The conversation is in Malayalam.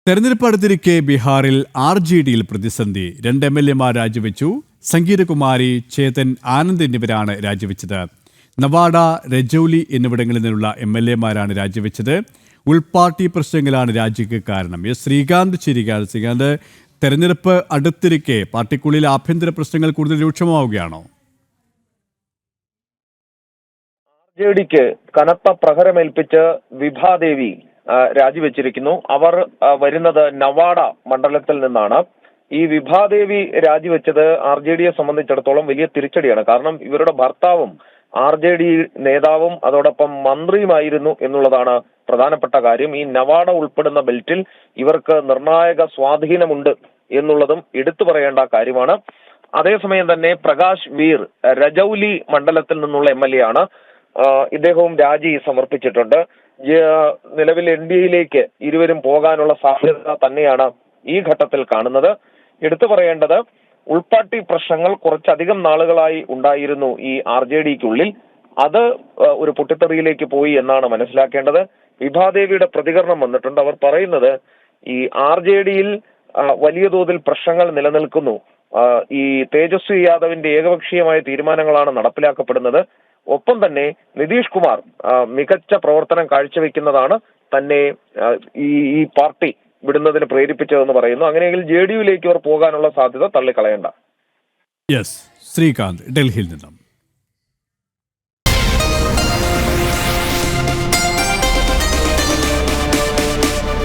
തെരഞ്ഞെടുപ്പ് അടുത്തിരിക്കെ ബീഹാറിൽ RJDയിൽ പ്രതിസന്ധി. 2 MLA-മാർ രാജിവെച്ചു. സംഗീതകുമാരി, ചേതൻ ആനന്ദ് എന്നിവരാണ് രാജിവെച്ചത്. നവാഡ, രജൌലി എന്നിവിടങ്ങളിൽ നിന്നുള്ള MLA-മാരാണ് രാജിവെച്ചത്. ഉൾപാർട്ടി പ്രശ്നങ്ങളാണ് രാജിക്ക് കാരണം. ശ്രീകാന്ത് ചേരുകയാണ്. ശ്രീകാന്ത്, തെരഞ്ഞെടുപ്പ് അടുത്തിരിക്കെ പാർട്ടിക്കുള്ളിൽ ആഭ്യന്തര പ്രശ്നങ്ങൾ കൂടുതൽ രൂക്ഷമാവുകയാണോ? RJDക്ക് കനത്ത പ്രഹരമേൽപ്പിച്ച് വിഭാദേവി രാജിവെച്ചിരിക്കുന്നു. അവർ വരുന്നത് നവാഡ മണ്ഡലത്തിൽ നിന്നാണ്. ഈ വിഭാദേവി രാജിവെച്ചത് RJDയെ സംബന്ധിച്ചിടത്തോളം വലിയ തിരിച്ചടിയാണ്. കാരണം ഇവരുടെ ഭർത്താവും RJD നേതാവും അതോടൊപ്പം മന്ത്രിയുമായിരുന്നു എന്നുള്ളതാണ് പ്രധാനപ്പെട്ട കാര്യം. ഈ നവാഡ ഉൾപ്പെടുന്ന ബെൽറ്റിൽ ഇവർക്ക് നിർണായക സ്വാധീനമുണ്ട് എന്നുള്ളതും എടുത്തു പറയേണ്ട കാര്യമാണ്. അതേസമയം തന്നെ പ്രകാശ് വീർ രജൌലി മണ്ഡലത്തിൽ നിന്നുള്ള MLA ആണ്. ഇദ്ദേഹവും രാജി സമർപ്പിച്ചിട്ടുണ്ട്. നിലവിൽ NDAയിലേക്ക് ഇരുവരും പോകാനുള്ള സാധ്യത തന്നെയാണ് ഈ ഘട്ടത്തിൽ കാണുന്നത്. എടുത്തു പറയേണ്ടത്, ഉൾപാർട്ടി പ്രശ്നങ്ങൾ കുറച്ചധികം നാളുകളായി ഉണ്ടായിരുന്നു ഈ RJDക്കുള്ളിൽ. അത് ഒരു പൊട്ടിത്തെറിയിലേക്ക് പോയി എന്നാണ് മനസ്സിലാക്കേണ്ടത്. വിഭാദേവിയുടെ പ്രതികരണം വന്നിട്ടുണ്ട്. അവർ പറയുന്നത് ഈ RJDയിൽ വലിയ തോതിൽ പ്രശ്നങ്ങൾ നിലനിൽക്കുന്നു. ഈ തേജസ്വി യാദവിന്റെ ഏകപക്ഷീയമായ തീരുമാനങ്ങളാണ് നടപ്പിലാക്കപ്പെടുന്നത്. ഒപ്പം തന്നെ നിതീഷ് കുമാർ മികച്ച പ്രവർത്തനം കാഴ്ചവെക്കുന്നതാണ് തന്നെ ഈ പാർട്ടി വിടുന്നതിന് പ്രേരിപ്പിച്ചതെന്ന് പറയുന്നു. അങ്ങനെയെങ്കിൽ JDUയിലേക്ക് അവർ പോകാനുള്ള സാധ്യത തള്ളിക്കളയണ്ട. ശ്രീകാന്ത്, ഡൽഹിയിൽ നിന്നും.